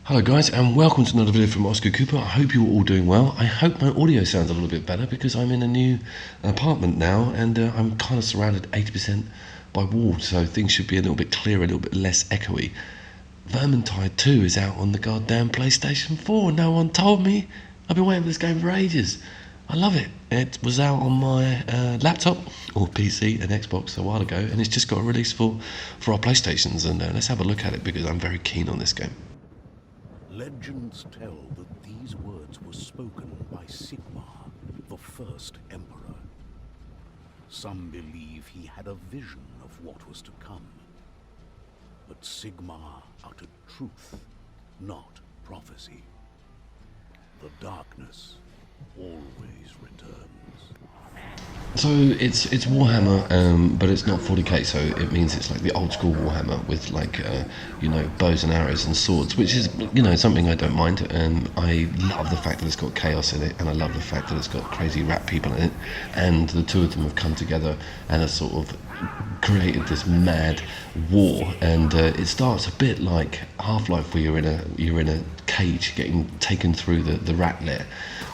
Hello guys and welcome to another video from Oscar Cooper. I hope you're all doing well. I hope my audio sounds a little bit better because I'm in a new apartment now and I'm kind of surrounded 80% by walls, so things should be a little bit clearer, a little bit less echoey. Vermintide 2 is out on the goddamn PlayStation 4. No one told me. I've been waiting for this game for ages. I love it. It was out on my laptop or PC and Xbox a while ago, and it's just got a release for our PlayStations, and let's have a look at it because I'm very keen on this game. Legends tell that these words were spoken by Sigmar, the first emperor. Some believe he had a vision of what was to come. But Sigmar uttered truth, not prophecy. The darkness always returns. So it's Warhammer, but it's not 40k, so it means it's like the old school Warhammer with like bows and arrows and swords, which is something I don't mind. I love the fact that it's got chaos in it, and I love the fact that it's got crazy rat people in it, and the two of them have come together and have sort of created this mad war. And it starts a bit like Half-Life, where you're in a cage getting taken through the rat lair.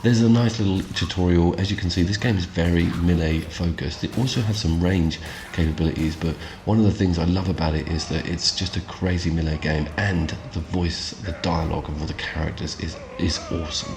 There's a nice little tutorial. As you can see, this game is very melee focused. It also has some range capabilities, but one of the things I love about it is that it's just a crazy melee game, and the voice, the dialogue of all the characters is awesome.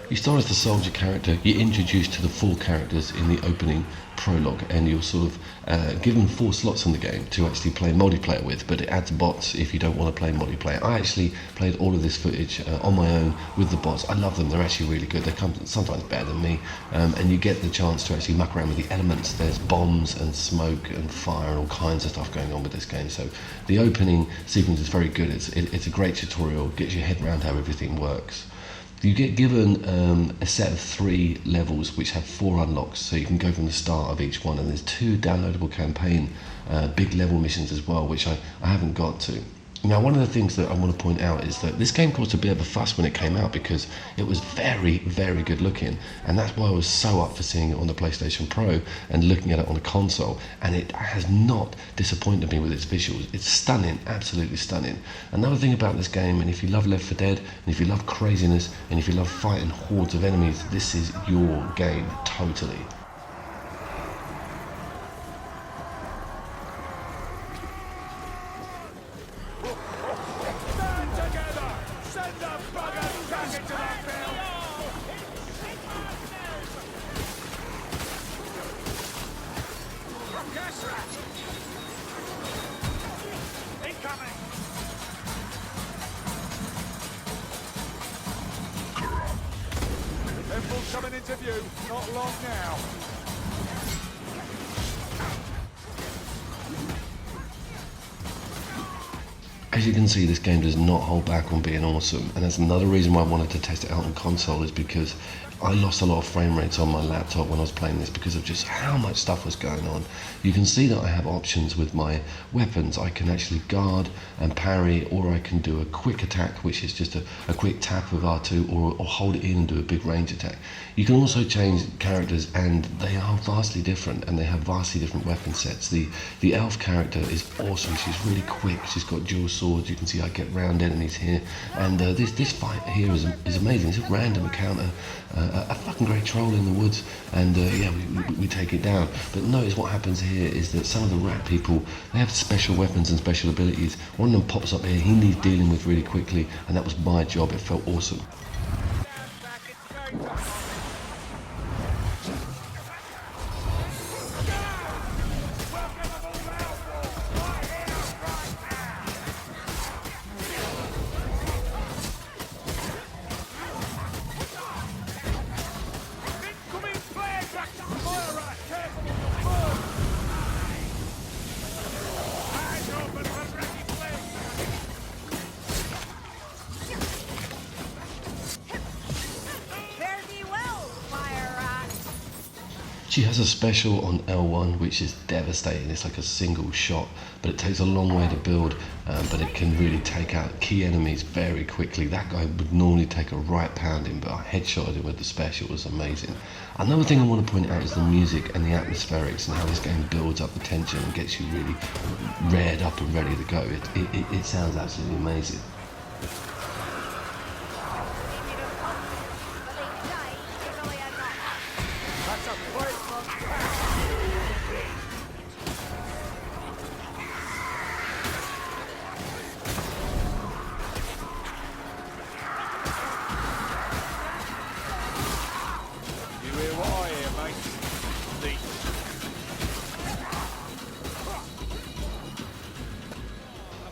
You start as the soldier character. You're introduced to the 4 characters in the opening prologue, and you're sort of given 4 slots in the game to actually play multiplayer with, but it adds bots if you don't want to play multiplayer. I actually played all of this footage on my own with the bots. I love them. They're actually really good. They come sometimes better than me, and you get the chance to actually muck around with the elements. There's bombs and smoke and fire and all kinds of stuff going on with this game. So the opening sequence is very good. It's a great tutorial. Gets your head around how everything works. You get given a set of 3 levels which have 4 unlocks, so you can go from the start of each one, and there's 2 downloadable campaign big level missions as well, which I haven't got to. Now, one of the things that I want to point out is that this game caused a bit of a fuss when it came out because it was very, very good looking, and that's why I was so up for seeing it on the PlayStation Pro and looking at it on a console, and it has not disappointed me with its visuals. It's stunning, absolutely stunning. Another thing about this game, and if you love Left 4 Dead, and if you love craziness, and if you love fighting hordes of enemies, this is your game, totally. Coming into view, not long now. As you can see, this game does not hold back on being awesome, and that's another reason why I wanted to test it out on console, is because I lost a lot of frame rates on my laptop when I was playing this because of just how much stuff was going on. You can see that I have options with my weapons. I can actually guard and parry, or I can do a quick attack, which is just a quick tap with R2, or hold it in and do a big range attack. You can also change characters, and they are vastly different, and they have vastly different weapon sets. The elf character is awesome. She's really quick. She's got dual swords. You can see I get round enemies here, and this fight here is amazing. It's a random encounter. A fucking great troll in the woods, and we take it down. But notice what happens here is that some of the rat people, they have special weapons and special abilities. One of them pops up here, he needs dealing with really quickly, and that was my job. It felt awesome. She has a special on L1 which is devastating. It's like a single shot, but it takes a long way to build, but it can really take out key enemies very quickly. That guy would normally take a right pounding, but I headshotted him with the special. It was amazing. Another thing I want to point out is the music and the atmospherics and how this game builds up the tension and gets you really reared up and ready to go. It sounds absolutely amazing.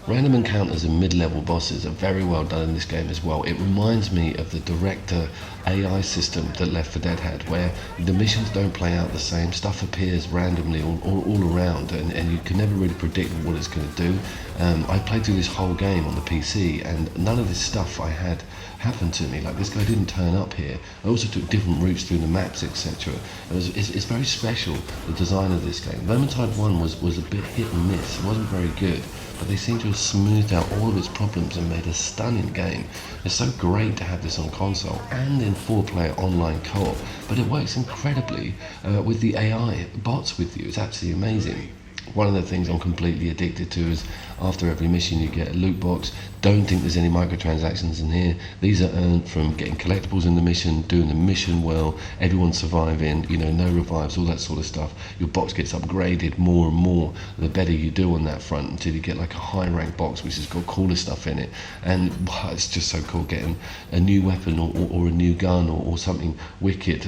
Random encounters and mid-level bosses are very well done in this game as well. It reminds me of the director AI system that Left 4 Dead had, where the missions don't play out the same. Stuff appears randomly all around, and you can never really predict what it's going to do. I played through this whole game on the PC, and none of this stuff I had happened to me. Like, this guy didn't turn up here. I also took different routes through the maps, etc. It's very special, the design of this game. Vermintide 1 was a bit hit and miss. It wasn't very good, but they seem to have smoothed out all of its problems and made a stunning game. It's so great to have this on console and in 4-player online co-op, but it works incredibly with the AI bots with you. It's absolutely amazing. One of the things I'm completely addicted to is after every mission you get a loot box. Don't think there's any microtransactions in here. These are earned from getting collectibles in the mission, doing the mission well, everyone surviving, you know, no revives, all that sort of stuff. Your box gets upgraded more and more the better you do on that front, until you get like a high rank box which has got cooler stuff in it. And wow, it's just so cool getting a new weapon or a new gun or something wicked.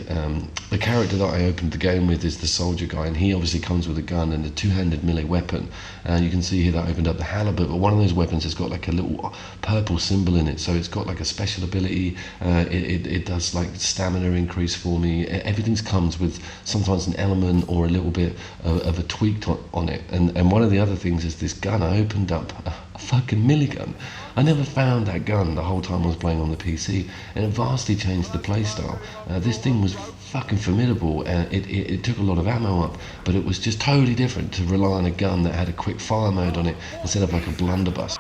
The character that I opened the game with is the soldier guy, and he obviously comes with a gun and a two-handed melee weapon. You can see here that I opened up the halberd, but one of those weapons has got like a little purple symbol in it, so it's got like a special ability. It does like stamina increase for me. Everything comes with sometimes an element or a little bit of a tweak on it. And one of the other things is this gun. I opened up a fucking milligun. I never found that gun the whole time I was playing on the PC, and it vastly changed the playstyle. This thing was fucking formidable, and it took a lot of ammo up, but it was just totally different to rely on a gun that had a quick fire mode on it instead of like a blunderbuss.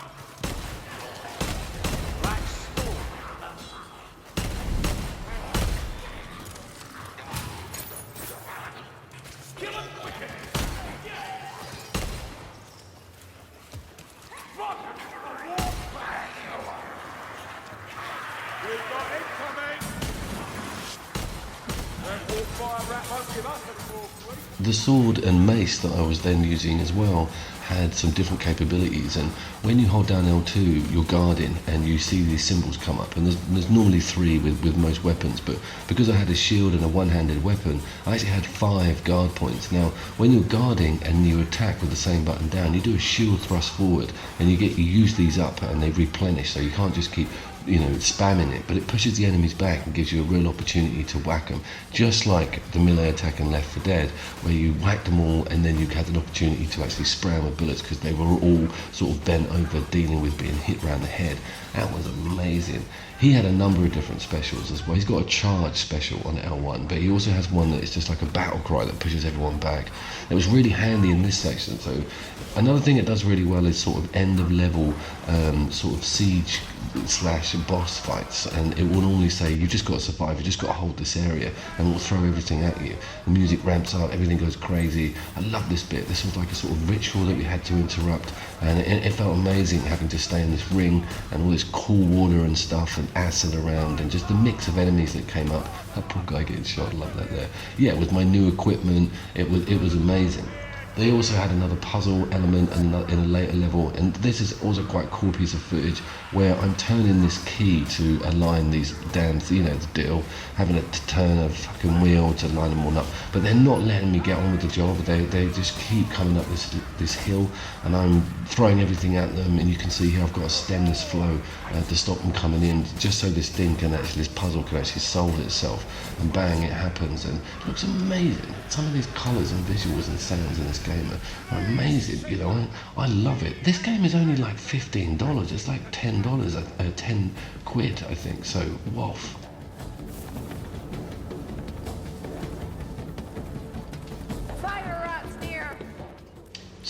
The sword and mace that I was then using as well had some different capabilities, and when you hold down L2 you're guarding and you see these symbols come up, and there's normally 3 with most weapons, but because I had a shield and a one-handed weapon I actually had 5 guard points. Now when you're guarding and you attack with the same button down, you do a shield thrust forward and you use these up and they replenish, so you can't just keep spamming it, but it pushes the enemies back and gives you a real opportunity to whack them, just like the melee attack in Left 4 Dead, where you whacked them all and then you had an opportunity to actually spray them with bullets because they were all sort of bent over dealing with being hit around the head. That was amazing. He had a number of different specials as well. He's got a charge special on L1, but he also has one that is just like a battle cry that pushes everyone back. It was really handy in this section. So another thing it does really well is sort of end of level sort of siege / boss fights, and it will normally say you've just got to survive, you just got to hold this area, and we'll throw everything at you. The music ramps up, everything goes crazy. I love this bit. This was like a sort of ritual that we had to interrupt, and it felt amazing having to stay in this ring and all this cool water and stuff and acid around, and just the mix of enemies that came up. That poor guy getting shot, I love that there. Yeah, with my new equipment, it was amazing. They also had another puzzle element in a later level, and this is also quite a cool piece of footage where I'm turning this key to align these dams, the deal, having to turn a fucking wheel to line them all up, but they're not letting me get on with the job. They just keep coming up this hill, and I'm throwing everything at them, and you can see here I've got to stem this flow to stop them coming in, just so this puzzle can actually solve itself, and bang, it happens, and it looks amazing. Some of these colours and visuals and sounds in this game are amazing. I love it. This game is only like $15. It's like $10, 10 quid, I think. So, woff.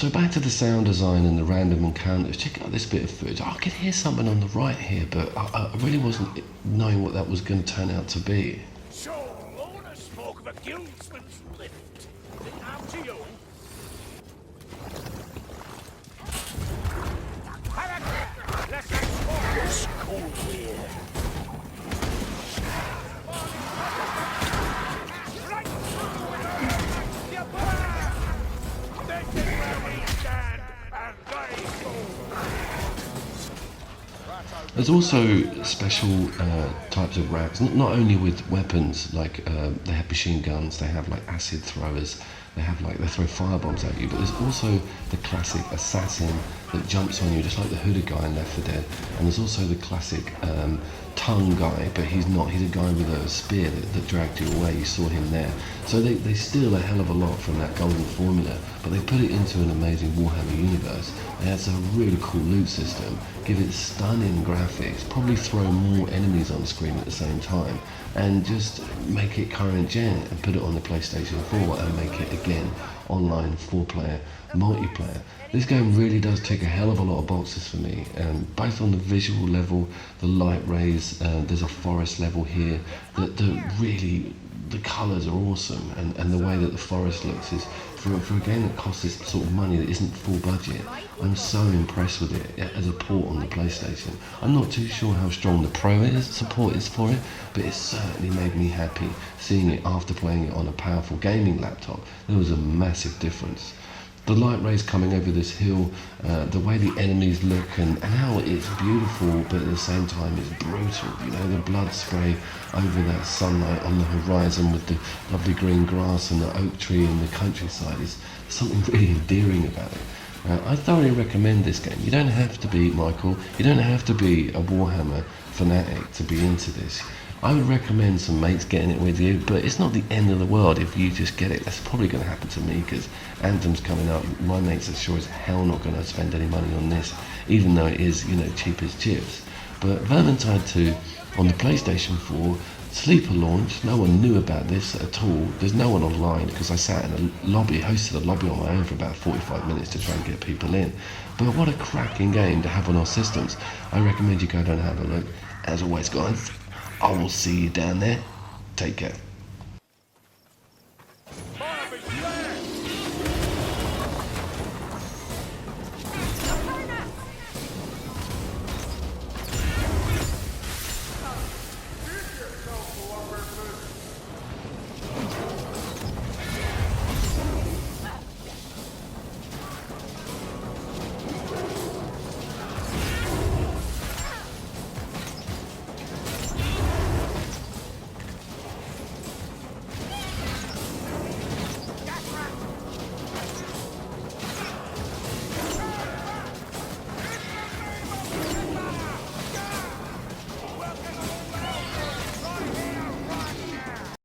So back to the sound design and the random encounters. Check out this bit of footage. I could hear something on the right here, but I really wasn't knowing what that was going to turn out to be. So, Lorna spoke of a guildsman's lift. Out to you. Let's explore this cool here. Right through your plan. This is where we stand, and they fall. There's also special types of racks, not only with weapons, like they have machine guns, they have like acid throwers, they throw firebombs at you, but there's also the classic assassin that jumps on you, just like the hooded guy in Left 4 Dead, and there's also the classic tongue guy, but he's a guy with a spear that dragged you away. You saw him there. So they steal a hell of a lot from that golden formula, but they put it into an amazing Warhammer universe. They add a really cool loot system, give it stunning graphics, probably throw more enemies on the screen at the same time, and just make it current gen and put it on the PlayStation 4 and make it again online 4-player multiplayer. This game really does tick a hell of a lot of boxes for me, both on the visual level, the light rays, there's a forest level here that really, the colours are awesome, and the way that the forest looks is, for a game that costs this sort of money that isn't full budget, I'm so impressed with it as a port on the PlayStation. I'm not too sure how strong the Pro support is for it, but it certainly made me happy seeing it after playing it on a powerful gaming laptop. There was a massive difference. The light rays coming over this hill, the way the enemies look, and how it's beautiful, but at the same time it's brutal. You know, the blood spray over that sunlight on the horizon with the lovely green grass and the oak tree and the countryside is something really endearing about it. I thoroughly recommend this game. You don't have to be Michael, you don't have to be a Warhammer fanatic to be into this. I would recommend some mates getting it with you, but it's not the end of the world if you just get it. That's probably going to happen to me because Anthem's coming up. My mates are sure as hell not going to spend any money on this, even though it is, you know, cheap as chips. But Vermintide 2 on the PlayStation 4, sleeper launch, no one knew about this at all. There's no one online because I sat in a lobby, hosted a lobby on my own for about 45 minutes to try and get people in. But what a cracking game to have on our systems. I recommend you go down and have a look. As always, guys, I will see you down there. Take care.